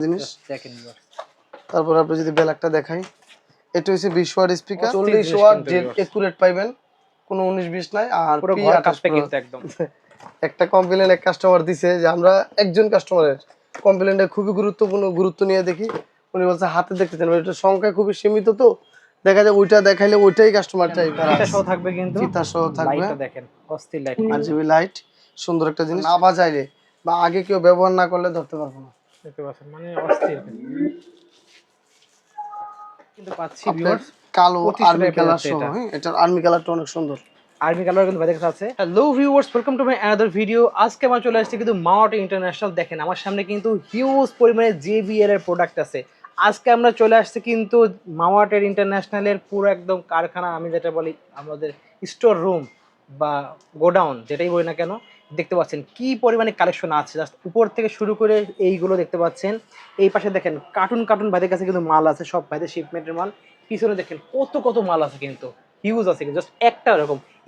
জিনিস দেখেন। তারপর আপনি যদি ব্ল্যাকটা দেখাই, এটা হচ্ছে 20 ওয়াট স্পিকার, 40 ওয়াট জেড একুরেট পাইবেন, কোনো 19-20 নাই। আর পুরো ঘর কাঁপবে কিন্তু একদম। একটা কমপ্লেইন এক কাস্টমার দিছে যে আমরা একজন কাস্টমারের কমপ্লেইনটা খুবই গুরুত্ব নিয়ে দেখি। উনি বলছে হাতে দেখতে চান, এটা সংখ্যা খুবই সীমিত, তো দেখা যায় ওইটা দেখাইলে ওইটাই কাস্টমার চাই। ফিতা সহ থাকবে কিন্তু, ফিতা সহ থাকবে, লাইটটা দেখেন অস্থির লাইট, RGB লাইট, সুন্দর একটা জিনিস। না বাজাইলে বা আগে কেউ ব্যবহার না করলে ধরতে পারবো না, দেখতে পাচ্ছেন, মানে অস্থির কিন্তু পাচ্ছি ভিউয়ার্স। কালো আর্মি কালার সহ। এটার আর্মি কালারটা অনেক সুন্দর, আর্মি কালার কিন্তু বাইরে আছে। Hello viewers, welcome to my another video. আজকে আমরা চলে আসছি কিন্তু মাওয়াট ইন্টারন্যাশনাল। দেখেন আমার সামনে কিন্তু হিউজ পরিমাণে JBL এর প্রোডাক্ট আছে। আজকে আমরা চলে আসছি কিন্তু মাওয়াটের ইন্টারন্যাশনালের পুরো একদম কারখানা, আমি যেটা বলি আমাদের স্টোর রুম বা গোডাউন যেটাই বলি না কেন। দেখতে পাচ্ছেন কি পরিমাণে কালেকশন আছে, জাস্ট উপর থেকে শুরু করে এইগুলো দেখতে পাচ্ছেন। এই পাশে দেখেন কার্টুন ভাইদের কাছে কিন্তু মাল আছে, সব ভাইদের শিপমেন্টের মাল। পিছনে দেখেন কত মাল আছে, কিন্তু হিউজ আছে, জাস্ট একটা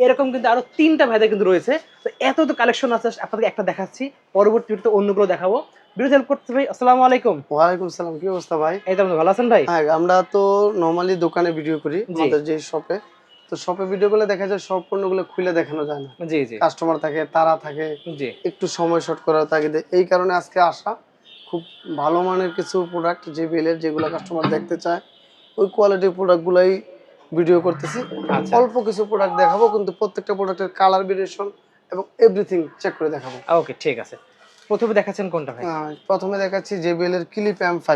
এরকম কিন্তু আরো 3টা ভাইদের কিন্তু রয়েছে। তো এত কালেকশন আছে, আপনাদের একটা দেখাচ্ছি, পরবর্তীতে অন্যগুলো দেখাবো। ভিডিও হেল্প করতে ভাই। আসসালামু আলাইকুম। ওয়ালাইকুম আসসালাম, কি অবস্থা ভাই? এই তো ভালো আছেন ভাই? হ্যাঁ, আমরা তো নরমালি দোকানে ভিডিও করি, আমাদের যে শপে, তো শপে ভিডিও করলে দেখা যায় সব পণ্যগুলো খুলে দেখানো যায় না। জি জি, কাস্টমার থাকে, তারা থাকে, জি একটু সময় শর্ট করার তাগিদে, এই কারণে আজকে আসা। খুব ভালো মানের কিছু প্রোডাক্ট JBL এর, যেগুলো কাস্টমার দেখতে চায়, ওই কোয়ালিটির প্রোডাক্টগুলাই ভিডিও করতেছি। অল্প কিছু প্রোডাক্ট দেখাবো, কিন্তু প্রত্যেকটা প্রোডাক্টের কালার ভেরিয়েশন এবং এভরিথিং চেক করে দেখাবো। ওকে ঠিক আছে। প্রথমে দেখাচ্ছেন কোনটা ভাই? প্রথমে দেখাচ্ছি JBL এর ক্লিপ M5।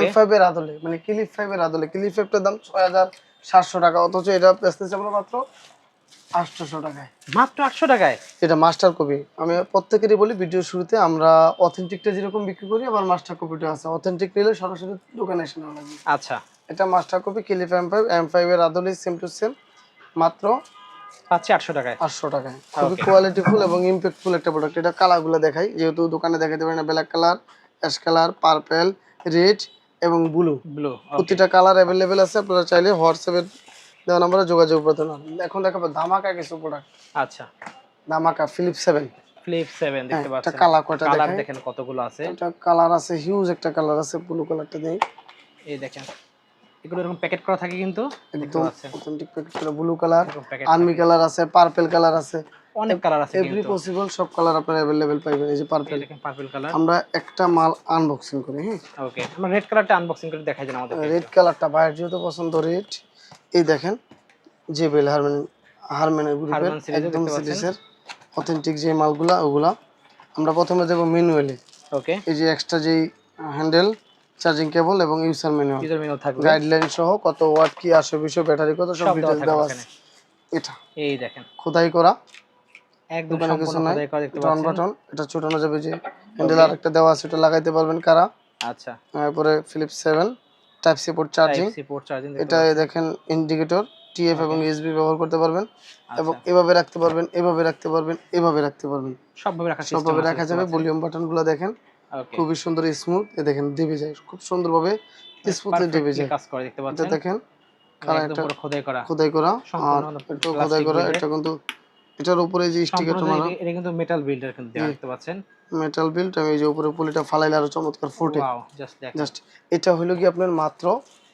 M5 এর আদলে, মানে ক্লিপ 5 এর আদলে। ক্লিপ 5টার দাম ৬৭০০ টাকা, অথচ এটা বেচতেছি আমরা মাত্র ৮০০ টাকায়। মাত্র 800 টাকায়? এটা মাস্টার কপি। আমি প্রত্যেকেরই বলি ভিডিও শুরুতে, আমরা অথেন্টিকটা যেরকম বিক্রি করি, আবার মাস্টার কপিটা আছে। অথেন্টিক নিলে সরাসরি দোকানে এসে নেওয়া লাগবে। আচ্ছা, এটা মাস্টার কপি ক্লিপ M5 এর আদলে, সেম টু সেম, মাত্র পাচ্ছি 800 টাকায়। 800 টাকায়। খুবই কোয়ালিটিফুল এবং ইম্প্যাক্টফুল একটা প্রোডাক্ট। এটা কালারগুলো দেখাই, যেহেতু দোকানে দেখাতে পারি না। Black colour, ash colour, purple, red এবং ব্লু। প্রতিটা কালার অ্যাভেলেবেল আছে। আপনারা চাইলে হোয়াটসঅ্যাপে দেওয়া নম্বরে যোগাযোগ করতে পারেন। এখন দেখাবো ধামাকা কিছু প্রোডাক্ট। আচ্ছা, ধামাকা ফিলিপ 7। ফ্লিপ 7 দেখতে পাচ্ছেন। এটা কালার কয়টা কালার দেখাই, দেখেন কতগুলো আছে। এটা কালার আছে, হিউজ একটা কালার আছে। ব্লু কালারটা দেই, এই দেখেন এগুলো এরকম প্যাকেট করা থাকে, কিন্তু দেখতে পাচ্ছেন অথেন্টিক প্যাকেট করা। ব্লু কালার, আর্মি কালার আছে, পার্পল কালার আছে, অনেক কালার আছে, এভরি পসিবল সব কালার আপনারা अवेलेबल পাবেন। এই যে পার্পল, দেখেন পার্পল কালার। আমরা একটা মাল আনবক্সিং করি। হ্যাঁ ওকে, আমরা রেড কালারটা আনবক্সিং করে দেখাই দেন আমাদের। রেড কালারটা ভাইয়ের যেহেতু পছন্দ, রেড। এই দেখেন JBL হারম্যানের গ্রুপের একদম সিরিজের অথেন্টিক যে মালগুলা, ওগুলা। আমরা প্রথমে দেব ম্যানুয়ালি। ওকে, এই যে এক্সট্রা যেই হ্যান্ডেল, চার্জিং কেবল এবং ইউজার ম্যানুয়াল থাকবে, গাইডলাইন সহ, কত ওয়াট কি আসে, বিষয় ব্যাটারি কত, সব ডিটেইলস দেওয়া আছে। এটা এই দেখেন খোদাই করা, একদম সম্পূর্ণ খোদাই করা, দেখতে পাচ্ছেন। বাটন এটা ছোটানো যাবে, যে হ্যান্ডেল আরেকটা দেওয়া আছে, এটা লাগাইতে পারবেন কারা। আচ্ছা, তারপরে Flip 7 type C port charging. এটা দেখেন ইন্ডিকেটর, TF এবং USB ব্যবহার করতে পারবেন, এবং এভাবে রাখতে পারবেন, এভাবে রাখতে পারবেন, এভাবে রাখতে পারবেন, সবভাবে রাখা যাবে। ভলিউম বাটনগুলো দেখেন খুবই সুন্দর, স্মুথ। এ দেখেন দেবে যায় খুব সুন্দরভাবে, স্মুথলি দেবে যায়, কাজ করে, দেখতে পাচ্ছেন। এটা দেখেন একদম পুরো খোদাই করা, আর এটা খোদাই করা। এটা কিন্তু এটার উপরে যে স্টিকারটা মারা, এটা কিন্তু মেটাল বিল্ডার কিন্তু দেয়া, দেখতে পাচ্ছেন মেটাল বিল্ড। আমি এই যে উপরে পলিটা ফালাইলে আরো চমৎকার ফুটে। ওয়াও, জাস্ট এটা হলো কি আপনার মাত্র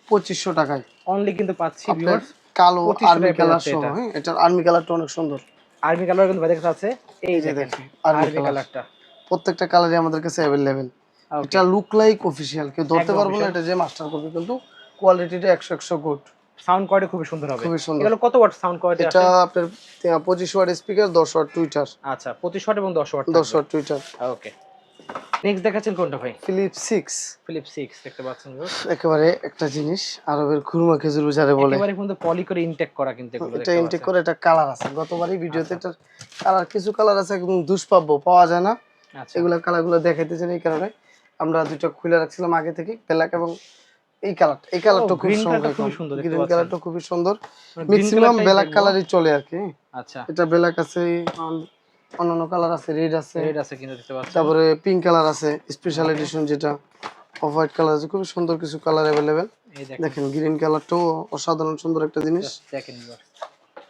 2500 টাকায় অনলি, কিন্তু পাচ্ছি ভিউয়ার্স কালো আর্মি কালার সহ। হ্যাঁ, এটার আর্মি কালারটা অনেক সুন্দর। আর্মি কালার কিন্তু বাইরে আছে, এই যে দেখেন আর্মি কালারটা। প্রত্যেকটা কালারই আমাদের কাছে अवेलेबल। এটা লুক লাইক অফিশিয়াল, কেউ ধরতে পারবে না এটা যে মাস্টার কপি, কিন্তু কোয়ালিটিটা 100 গুড। সাউন্ড কোয়ালিটি খুব সুন্দর হবে। খুব সুন্দর। এগুলো কত ওয়াট সাউন্ড কোয়ালিটি আছে? এটা আপনার 25 ওয়াট স্পিকার, 10 ওয়াট টুইটার। আচ্ছা, 25 ওয়াট এবং 10 ওয়াট, 10 ওয়াট টুইটার। ওকে, নেক্সট দেখাচ্ছেন কোনটা ভাই? ফিলিপ 6। ফিলিপ 6 দেখতে পাচ্ছেন, একেবারে একটা জিনিস, আরবের খুরমা খেজুর যারে বলে, একেবারে কিন্তু পলি করে ইনটেক করা, কিন্তু এগুলো এটা ইনটেক করে। এটা কালার আছে, গতবারই ভিডিওতে এটা কালার, কিছু কালার আছে একদম দুষ্প্রাপ্য, পাওয়া যায় না। এগুলা কালারগুলো দেখাইতে চাই, এই কারণে আমরা দুটো খুলে রাখছিলাম আগে থেকে, ব্ল্যাক এবং এই কালারটা খুব সুন্দর। গ্রিন কালারটা খুব সুন্দর। ম্যাক্সিমাম ব্ল্যাক কালারই চলে আর কি। আচ্ছা, এটা ব্ল্যাক আছে, অন্যান্য কালার আছে, রেড আছে কিন্তু দেখতে পাচ্ছেন। তারপরে পিঙ্ক কালার আছে, স্পেশাল এডিশন যেটা অফ হোয়াইট কালার আছে। খুব সুন্দর কিছু কালার अवेलेबल। দেখেন গ্রিন কালারটাও অসাধারণ সুন্দর একটা জিনিস। দেখেন,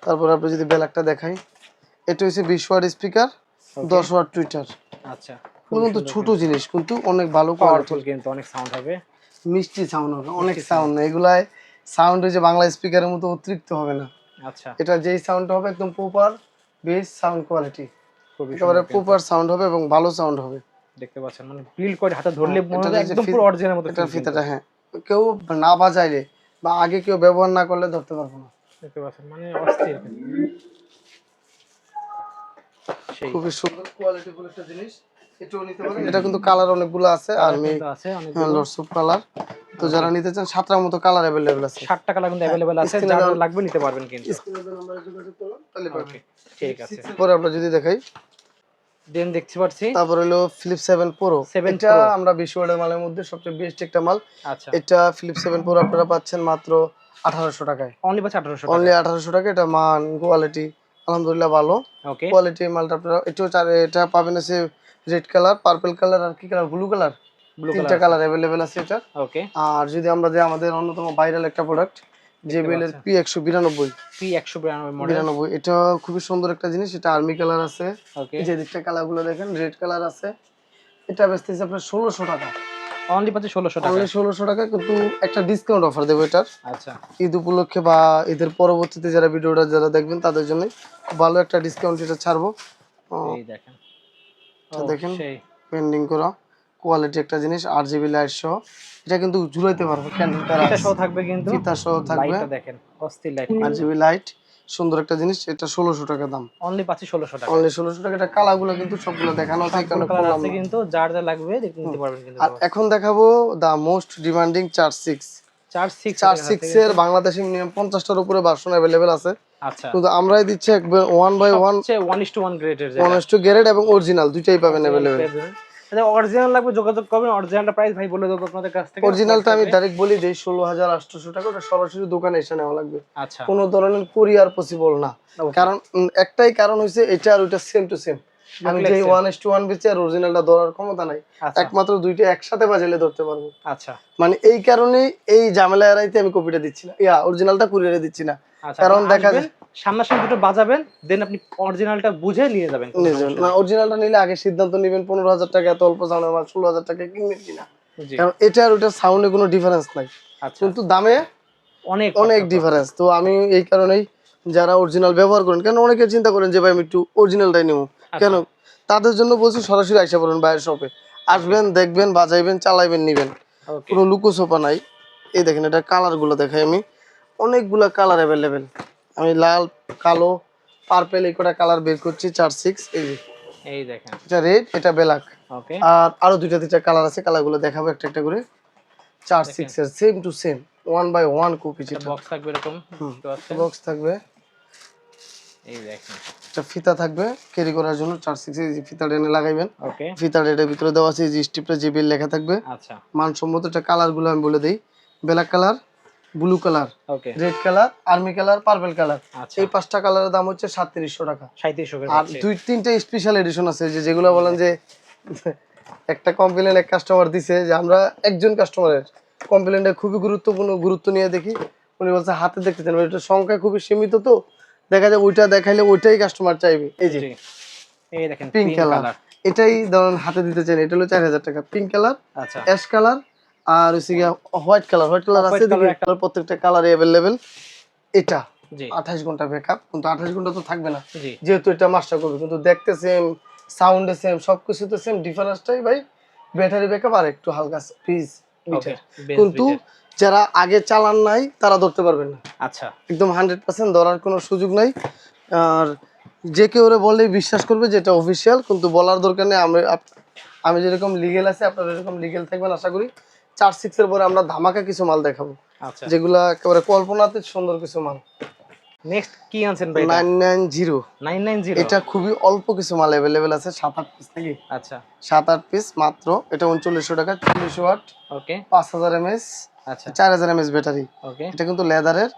তারপর আপনি যদি ব্ল্যাকটা দেখাই, এটা হচ্ছে 20 ওয়াট স্পিকার, 10 ওয়াট টুইটার। আচ্ছা, কিন্তু ছোট জিনিস কিন্তু অনেক ভালো পাওয়ারফুল, কিন্তু অনেক সাউন্ড হবে, মিষ্টি সাউন্ড হবে, অনেক সাউন্ড। এগুলায় সাউন্ড হচ্ছে বাংলা স্পিকারের মতো অতিরিক্ত হবে না। আচ্ছা, এটা যেই সাউন্ডটা হবে একদম প্রপার বেস সাউন্ড কোয়ালিটি, খুবই একেবারে প্রপার সাউন্ড হবে এবং ভালো সাউন্ড হবে। দেখতে পাচ্ছেন মানে বিল্ড করে হাতে ধরলে মনে হয় একদম পুরো অরিজিনাল মতো। এটা ফিতাটা হ্যাঁ, কেউ না বাজাইলে বা আগে কেউ ব্যবহার না করলে ধরতে পারবো না। দেখতে পাচ্ছেন মানে অস্থির, খুবই সুন্দর কোয়ালিটি ফুল একটা জিনিস, এটাও নিতে পারেন। এটা কিন্তু কালার অনেকগুলো আছে, আর্মি লটস কালার। তো যারা নিতে চান 7টার মতো কালার अवेलेबल আছে, 7টা কালার কিন্তু अवेलेबल আছে, যারা লাগবে নিতে পারবেন কিন্তু। স্ক্রিনে দেওয়া নম্বরে যোগাযোগ করুন তাহলে পাবেন। ঠিক আছে, পরে আমরা যদি দেখাই দেন দেখতে পাচ্ছি তারপর হলো ফিলিপ 7 প্রো। এটা আমরা 20 ওয়াটের মালের মধ্যে সবচেয়ে বেস্ট একটা মাল। আচ্ছা, এটা ফিলিপ 7 প্রো আপনারা পাচ্ছেন মাত্র 1800 টাকায়, অনলি পাচ্ছেন 1800 টাকা, অনলি 1800 টাকা। এটা মান কোয়ালিটি আলহামদুলিল্লাহ ভালো ওকে। কোয়ালিটি মালটা আপনারা এটা পাবেন আছে রেড কালার, পার্পল কালার আর কি কালার, ব্লু কালার, তিনটা কালার अवेलेबल আছে এটা, ওকে। আর যদি আমরা যে আমাদের অন্যতম ভাইরাল একটা প্রোডাক্ট JBL এর P192 মডেল, এটা খুবই সুন্দর একটা জিনিস। এটা আর্মি কালার আছে, ওকে। এই যে দিকটা কালারগুলো দেখেন, রেড কালার আছে। এটা বেচতেছে আপনার 1600 টাকা, অনলি পাচ্ছেন 1600 টাকা, অনলি 1600 টাকা। কিন্তু একটা ডিসকাউন্ট অফার দেব এটার, আচ্ছা, ঈদ উপলক্ষে বা ঈদের পরবর্তীতে যারা ভিডিওটা যারা দেখবেন তাদের জন্য ভালো একটা ডিসকাউন্ট এটা ছাড়বো। এই দেখেন, দেখেন পেন্ডিং করা কোয়ালিটি একটা জিনিস, RGB লাইট সহ। এটা কিন্তু ঝুলাইতে পারবো, ক্যান্ডেল তারা এটা সহ থাকবে, কিন্তু ফিতা সহ থাকবে। লাইটটা দেখেন অস্থির লাইট, RGB লাইট, সুন্দর একটা জিনিস। এটা 1600 টাকা দাম, অনলি পাচ্ছি 1600 টাকা, অনলি 1600 টাকা। এটা কালারগুলো কিন্তু সবগুলো দেখানো আছে, কারণ কালার আছে কিন্তু যার যা লাগবে দেখে নিতে পারবেন কিন্তু। আর এখন দেখাবো দা মোস্ট ডিমান্ডিং চার্জ 6 এর বাংলাদেশে মিনিমাম 50টার উপরে ভার্সন अवेलेबल আছে। আচ্ছা, কিন্তু আমরাই দিচ্ছি একবার 1 বাই 1 1:1 গ্রেডের, 1:2 গ্রেড এবং অরিজিনাল দুইটাই পাবেন अवेलेबल। এটা অরিজিনাল লাগবে যোগাযোগ করবেন, অরিজিনালটা প্রাইস ভাই বলে দেব আপনাদের কাছ থেকে। অরিজিনালটা আমি ডাইরেক্ট বলি দেই 16800 টাকা, ওটা সরাসরি দোকানে এসে নেওয়া লাগবে। আচ্ছা, কোনো ধরনের কুরিয়ার পসিবল না, কারণ একটাই কারণ হইছে এটা আর ওটা সেম টু সেম। আমি যে 1:1 বেচি আর অরিজিনালটা ধরার ক্ষমতা নাই, একমাত্র দুইটা একসাথে বাজাইলে ধরতে পারবো। আচ্ছা, মানে এই কারণেই এই ঝামেলা এড়াইতে আমি কপিটা দিচ্ছি না, অরিজিনালটা কুরিয়ারে দিচ্ছি না। কারণ দেখা যায় সামনাসামনি দুটো বাজাবেন, দেন আপনি অরিজিনালটা বুঝে নিয়ে যাবেন। না, অরিজিনালটা নিলে আগে সিদ্ধান্ত নেবেন 15000 টাকা এত অল্প দামের মাল 16000 টাকা কিনবেন কিনা, কারণ এটা আর ওটার সাউন্ডে কোনো ডিফারেন্স নাই, কিন্তু দামে অনেক অনেক ডিফারেন্স। তো আমি এই কারণেই যারা অরিজিনাল ব্যবহার করেন, কেন অনেকে চিন্তা করেন যে ভাই আমি একটু অরিজিনালটাই নেব, কেন তাদের জন্য বলছি সরাসরি আইসা পড়েন বাইরের শপে, আসবেন দেখবেন বাজাইবেন চালাইবেন নিবেন, কোনো লুকোছোপা নাই। এই দেখেন এটা কালারগুলো দেখাই আমি, অনেকগুলা কালার अवेलेबल। আমি লাল, কালো, পার্পল এই কটা কালার বের করছি 4/6। এই দেখেন এটা রেড, এটা ব্ল্যাক, ওকে। আর আরো দুইটা কালার আছে, কালারগুলো দেখাবো একটা একটা করে। 4/6 এর same to same 1 by 1 copy, যেটা বক্স থাকবে এরকম, বক্স থাকবে। এই দেখেন এটা ফিতা থাকবে ক্যারি করার জন্য 4/6 এই ফিতাটা এনে লাগাইবেন, ওকে। ফিতাটা এর ভিতরে দেওয়া আছে, এই স্ট্রিপটা JBL লেখা থাকবে। আচ্ছা, মানসম্মত এটা কালারগুলো আমি বলে দেই, black colour, blue colour, okay, red colour, army colour, purple colour. এই পাঁচটা কালারের দাম হচ্ছে 3700 টাকা। 3700 আর দুই তিনটা স্পেশাল এডিশন আছে যেগুলো বলেন যে একটা কমপ্লেন এক কাস্টমার দিছে, যে আমরা একজন কাস্টমারের কমপ্লেনটা খুবই গুরুত্ব নিয়ে দেখি, উনি বলছে হাতে দেখতে চান, এটা সংখ্যা খুবই সীমিত, তো দেখা যায় ওইটা দেখাইলে ওইটাই কাস্টমার চাইবে। এই যে এই দেখেন পিঙ্ক কালার, এটাই ধরুন হাতে দিতে চান, এটা হলো 4000 টাকা। পিঙ্ক কালার, আচ্ছা, অ্যাশ কালার, আর হচ্ছে গিয়া হোয়াইট কালার আছে, প্রত্যেকটা কালারে अवेलेबल। এটা 28 ঘন্টা ব্যাকআপ, কিন্তু 28 ঘন্টা তো থাকবে না, যেহেতু এটা মাস্টার করবে, কিন্তু দেখতে সেম, সাউন্ডে সেম, সবকিছুতে সেম, ডিফারেন্সটাই ভাই ব্যাটারি ব্যাকআপ আর একটু হালকা পিস মিটার। কিন্তু যারা আগে চালান নাই তারা ধরতে পারবেন না, আচ্ছা, একদম 100% ধরার কোনো সুযোগ নাই। আর যে কেউ বললেই বিশ্বাস করবে যে এটা অফিসিয়াল, কিন্তু বলার দরকার নেই। আমি যেরকম লিগেল আছে আপনারা এরকম লিগেল থাকবেন আশা করি। 4/6 এর পরে আমরা ধামাকা কিছু মাল দেখাবো, আচ্ছা, যেগুলা একেবারে কল্পনাতে সুন্দর কিছু মাল। নেক্সট কি আনছেন ভাই? 990 এটা খুবই অল্প কিছু মাল अवेलेबल আছে, 7-8 পিস নাকি, আচ্ছা 7-8 পিস মাত্র। এটা 3900 টাকা, 40 ওয়াট, ওকে, 5000 mAh, আচ্ছা 4000 mAh ব্যাটারি, ওকে। এটা কিন্তু লেদারের,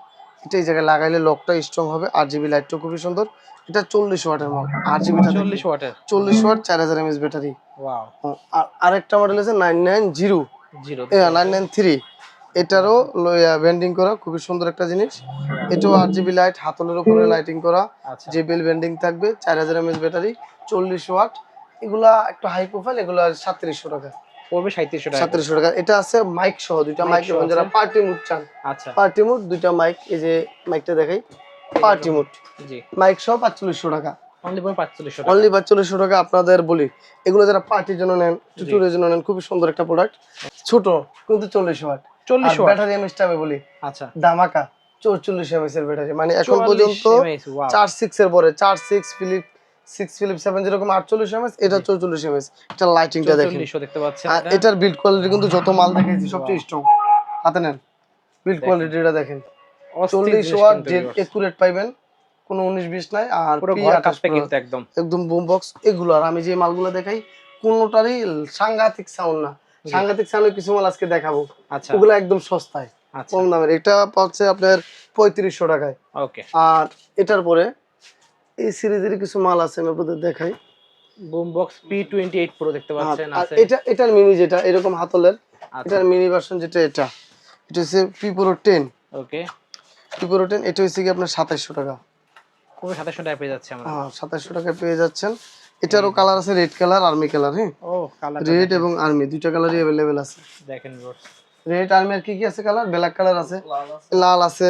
এটা এই জায়গায় লাগাইলে লকটা স্ট্রং হবে। RGB লাইটটা খুবই সুন্দর। এটা 40 ওয়াটের মাল, RGB টা 40 ওয়াটের, 40 ওয়াট, 4000 mAh ব্যাটারি, ওয়াও। আর আরেকটা মডেল আছে 993, এটারও বেন্ডিং করা, খুবই সুন্দর একটা জিনিস। এটাও RGB লাইট, হাতলের উপরে লাইটিং করা, JBL বেন্ডিং থাকবে, 4000 mAh ব্যাটারি, 40 ওয়াট। এগুলা একটু হাই প্রোফাইল, এগুলা 3700 টাকা পড়বে, 3700 টাকা। 3700 টাকা। এটা আছে মাইক সহ, দুইটা মাইক, এবং যারা পার্টি মুড চান, আচ্ছা পার্টি মুড দুইটা মাইক, এই যে মাইকটা দেখাই, পার্টি মুড জি, মাইক সহ 4500 টাকা অনলি 4500 টাকা। অনলি 4500 টাকা। আপনাদের বলি এগুলো যারা পার্টির জন্য নেন, টুরের জন্য নেন, খুবই সুন্দর একটা প্রোডাক্ট, ছোট কিন্তু 40 ওয়াট। 40 ওয়াট ব্যাটারি আমি স্টাবে বলি আচ্ছা, ধামাকা 44 এমএস এর ব্যাটারি, মানে এখন পর্যন্ত 4.6 এর পরে 4.6 ফিলিপ 6 ফিলিপ 7 যেরকম 48 এমএস, এটা 44 এমএস। এটা লাইটিংটা দেখেন, 4400 দেখতে পাচ্ছেন। আর এটার বিল্ড কোয়ালিটি কিন্তু যত মাল দেখেছি সবচেয়ে স্ট্রং। হাতে নেন, বিল্ড কোয়ালিটিটা দেখেন, 40 ওয়াট ডেড একুরেট পাইবেন, কোনো 19-20 নাই। আর পুরো ঘর কাঁপবে কিন্তু একদম একদম বুম বক্স এগুলো। আর আমি যে মালগুলো দেখাই কোনোটারই সাংঘাতিক সাউন্ড না, সাংঘাতিক সাউন্ডের কিছু মাল আজকে দেখাবো, আচ্ছা ওগুলো একদম সস্তায়, কম দামের। এটা পাচ্ছে আপনার 3500 টাকায়। ওকে, আর এটার পরে এই সিরিজের কিছু মাল আছে, আমি আপনাদের দেখাই। বুম বক্স P28 প্রো দেখতে পাচ্ছেন আর আছে। এটার মিনি যেটা এরকম হাতলের, এটার মিনি ভার্সন যেটা, এটা হচ্ছে P Pro 10। ওকে, P Pro 10 এটা হচ্ছে কি আপনার 2700 টাকা। পুরো 2700 টাকা পেয়ে যাচ্ছে আমরা। হ্যাঁ 2700 টাকায় পেয়ে যাচ্ছেন। এটারও কালার আছে, রেড কালার, আর্মি কালার। হ্যাঁ, ও কালার রেড এবং আর্মি দুইটা কালারই अवेलेबल আছে। দেখেন ভিউয়ার্স, রেড আর্মি আর কি কি আছে কালার, ব্ল্যাক কালার আছে, লাল আছে,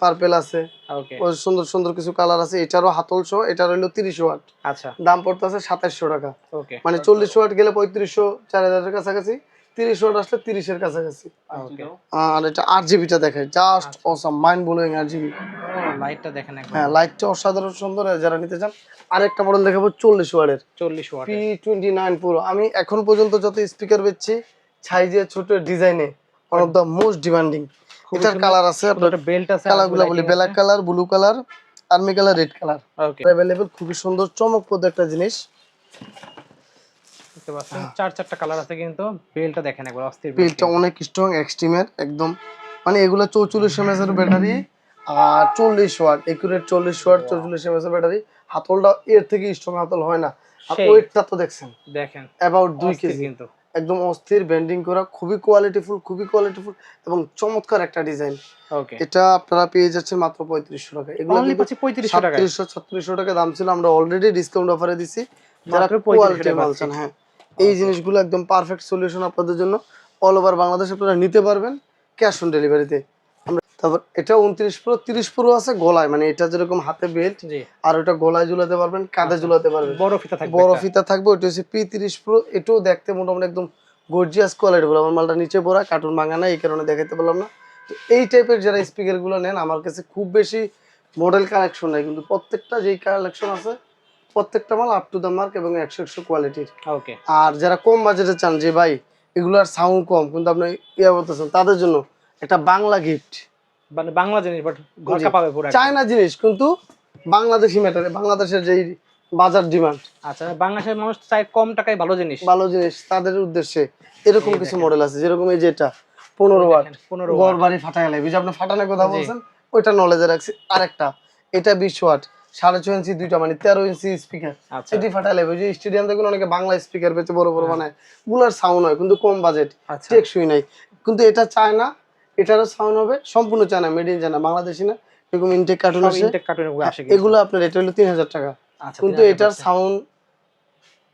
পার্পল আছে, ওকে ও সুন্দর সুন্দর কিছু কালার আছে। এটারও হাতল সহ, এটার হলো 30 ওয়াট, আচ্ছা দাম পড়তেছে 2700 টাকা। ওকে, মানে 40 ওয়াট গেলে 3500, 4000 এর কাছাকাছি, 30 ওয়াট আসলে 30 এর কাছাকাছি। ওকে, আর এটা 8GB টা দেখায়, just awesome, mind blowing 8GB। লাইটটা দেখেন একদম, হ্যাঁ লাইটটা অসাধারণ সুন্দর, যারা নিতে চান। আরেকটা মডেল দেখাবো 40 ওয়াটের, 40 ওয়াট P29 Pro। আমি এখন পর্যন্ত যত স্পিকার বেচছি সাইজে ছোট ডিজাইনে one of the most demanding. এটার কালার আছে, আপনার বেল্ট আছে, কালারগুলো বলি black colour, blue colour, army colour, red colour, okay available. খুবই সুন্দর চমকপ্রদ একটা জিনিস দেখতে পাচ্ছেন। চারটা কালার আছে কিন্তু, বেলটা দেখেন একবার অস্থির, বেলটা অনেক স্ট্রং, এক্সট্রিমের একদম, মানে এগুলো 44 এমএস এর ব্যাটারি আর 40 ওয়াট, একুরেট 40 ওয়াট 44 এমএস এর ব্যাটারি। হাতলটা এর থেকে স্ট্রং হাতল হয় না। আর ওয়েটটা তো দেখছেন, দেখেন অ্যাবাউট 2 কেজি কিন্তু, একদম অস্থির বেন্ডিং করা, খুবই কোয়ালিটিফুল, খুবই কোয়ালিটিফুল এবং চমৎকার একটা ডিজাইন। ওকে, এটা আপনারা পেয়ে যাচ্ছেন মাত্র 3500 টাকা। এগুলো অনলি 3500 টাকা, 3600 টাকা দাম ছিল, আমরা অলরেডি ডিসকাউন্ট অফারে দিছি যারা মাত্র 3500 কোয়ালিটি টাকা মাল চান। হ্যাঁ, এই জিনিসগুলো একদম পারফেক্ট সলিউশন আপনাদের জন্য, অল ওভার বাংলাদেশ আপনারা নিতে পারবেন ক্যাশ অন ডেলিভারিতে। আমরা তারপর এটা 29 প্রো, 30 প্রো আছে গলায়, মানে এটা যেরকম হাতে বেল্ট, জি, আর ওটা গলায় ঝুলাতে পারবেন, কাঁধে ঝুলাতে পারবেন, বড় ফিতা থাকবে, বড় ফিতা থাকবে। ওটা হচ্ছে P30 প্রো, এটাও দেখতে মোটামুটি একদম গর্জিয়াস কোয়ালিটি বলে। আমার মালটা নিচে পড়া, কার্টুন ভাঙা না, এই কারণে দেখাতে পারলাম না। তো এই টাইপের যারা স্পিকারগুলো নেন, আমার কাছে খুব বেশি মডেল কালেকশন নাই, কিন্তু প্রত্যেকটা যেই কালেকশন আছে প্রত্যেকটা মাল আপ টু দ্য মার্ক এবং 100 কোয়ালিটির। ওকে, আর যারা কম বাজেটে চান যে ভাই এগুলার সাউন্ড কম কিন্তু আপনি ইয়া বলতেছেন, তাদের জন্য একটা বাংলা গিফট, মানে বাংলা জিনিস বাট ঘর কাঁপাবে পুরো, চায়না জিনিস কিন্তু বাংলাদেশি ম্যাটারে, বাংলাদেশের যেই বাজার ডিমান্ড। আচ্ছা, বাংলাদেশের মানুষ চাই কম টাকায় ভালো জিনিস, ভালো জিনিস, তাদের উদ্দেশ্যে এরকম কিছু মডেল আছে, যেরকম এই যেটা 15 ওয়াট, 15 ঘর বাড়ি ফাটায় গেলে বুঝে আপনি ফাটানোর কথা বলছেন, ওইটা নলেজে রাখছি। আরেকটা এটা 20 ওয়াট, 6.5 ইঞ্চি দুইটা, মানে 13 ইঞ্চি স্পিকার, এটি ফাটালে ওই যে স্টেডিয়াম দেখুন অনেকে বাংলা স্পিকার পেয়েছে বড় বড় বানায়, গুলার সাউন্ড হয় কিন্তু কম বাজেট, টেকসই নাই। কিন্তু এটা চায় না, এটারও সাউন্ড হবে সম্পূর্ণ চায় না, মেড ইন চায়না, বাংলাদেশি না। এরকম ইনটেক কার্টুন আসে, এগুলো আপনার এটা হলো 3000 টাকা। কিন্তু এটার সাউন্ড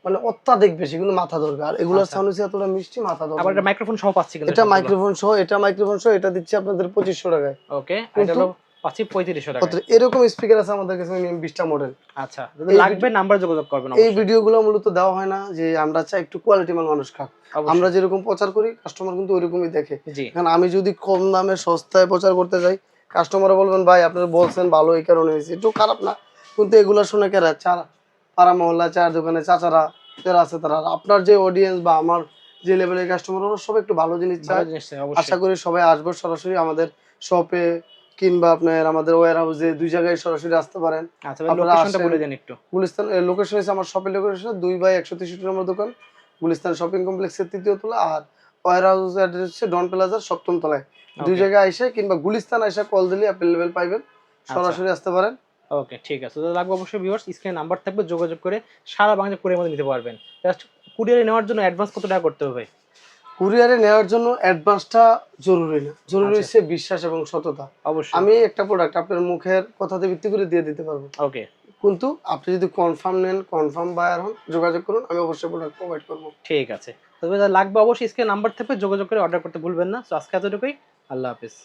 মানে অত্যাধিক বেশি, কিন্তু মাথা ধরবে। আর এগুলোর সাউন্ড হচ্ছে এতটা মিষ্টি, মাথা ধরবে। আবার এটা মাইক্রোফোন সহ পাচ্ছি কিন্তু, এটা মাইক্রোফোন সহ, এটা মাইক্রোফোন সহ, এটা দিচ্ছি আপনাদের 2500 টাকায়। ওকে, এটা হলো পাচ্ছি 3500 টাকা। এরকম স্পিকার আছে আমাদের কাছে মিনিমাম 20টা মডেল। আচ্ছা, যদি লাগবে নাম্বার যোগাযোগ করবেন। এই ভিডিওগুলো মূলত দেওয়া হয় না যে আমরা চাই একটু কোয়ালিটি মাল মানুষ খাক, আমরা যেরকম প্রচার করি কাস্টমার কিন্তু ওইরকমই দেখে। কারণ আমি যদি কম দামে সস্তায় প্রচার করতে যাই, কাস্টমাররা বলবেন ভাই আপনারা বলছেন ভালো, এই কারণে হয়েছে, একটু খারাপ না। কিন্তু এগুলো শুনে কেরা পাড়া মহল্লা চায়ের দোকানে চাচারা যারা আছে, তারা আপনার যে অডিয়েন্স বা আমার যে লেভেলের কাস্টমার, ওরা সব একটু ভালো জিনিস চায়। আশা করি সবাই আসবো সরাসরি আমাদের শপে, কিংবা আপনার আমাদের ওয়্যার হাউসে, দুই জায়গায় সরাসরি আসতে পারেন। লোকেশনটা বলে দেন একটু। গুলিস্তান লোকেশন হচ্ছে আমার শপের লোকেশন 2/163 নম্বর দোকান, গুলিস্তান শপিং কমপ্লেক্সের 3য় তলা। আর ওয়্যার হাউস অ্যাড্রেস হচ্ছে ডন প্লাজার 7ম তলায়। দুই জায়গায় আইসা কিংবা গুলিস্তান আইসা কল দিলে অ্যাভেলেবল পাইবেন, সরাসরি আসতে পারেন। ওকে, ঠিক আছে। তো লাগবে অবশ্যই ভিউয়ার্স, স্ক্রিনে নাম্বার থাকবে, যোগাযোগ করে সারা বাংলাদেশ কুরিয়ারের মধ্যে নিতে পারবেন। জাস্ট কুরিয়ারে নেওয়ার জন্য অ্যাডভান্স কত টাকা করতে হবে? কুরিয়ারে নেওয়ার জন্য অ্যাডভান্সটা জরুরি না, জরুরি হচ্ছে বিশ্বাস এবং সততা। অবশ্যই আমি একটা প্রোডাক্ট আপনার মুখের কথাতে ভিত্তি করে দিয়ে দিতে পারবো। ওকে, কিন্তু আপনি যদি কনফার্ম নেন, কনফার্ম বায়ার হন, যোগাযোগ করুন, আমি অবশ্যই প্রোডাক্ট প্রোভাইড করবো। ঠিক আছে, তবে যা লাগবে অবশ্যই স্ক্রিনে নাম্বার থেকে যোগাযোগ করে অর্ডার করতে ভুলবেন না। তো আজকে এতটুকুই, আল্লাহ হাফেজ।